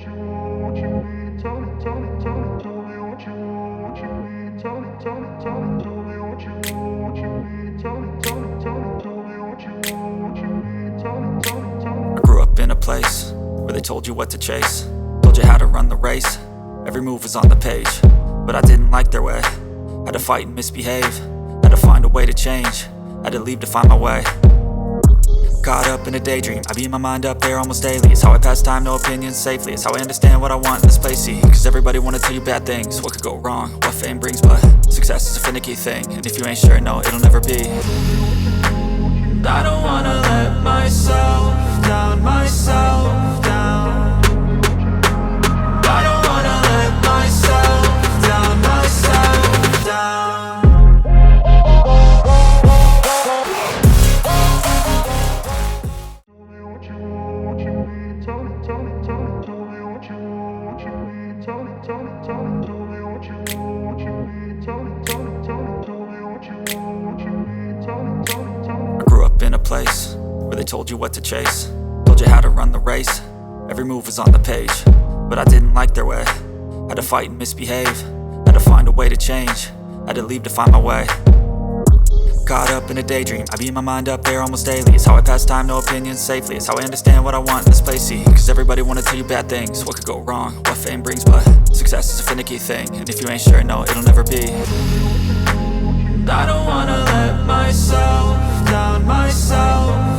I grew up in a place where they told you what to chase, told you how to run the race. Every move was on the page, but I didn't like their way. Had to fight and misbehave, had to find a way to change, had to leave to find my way. Caught up in a daydream, I beat my mind up there almost daily. It's how I pass time, no opinions safely. It's how I understand what I want in this place, see. Cause everybody wanna tell you bad things, what could go wrong, what fame brings. But success is a finicky thing, and if you ain't sure, no, it'll never be. I don't wanna let myself down, myself down. I don't wanna let myself down, myself down. I grew up in a place where they told you what to chase, told you how to run the race. Every move was on the page, but I didn't like their way. Had to fight and misbehave, had to find a way to change, had to leave to find my way. Caught up in a daydream, I beat my mind up there almost daily. It's how I pass time, no opinions safely. It's how I understand what I want in this place, see. Cause everybody wanna tell you bad things, what could go wrong, what fame brings. But success is a finicky thing, and if you ain't sure, no, it'll never be. I don't wanna let myself down, myself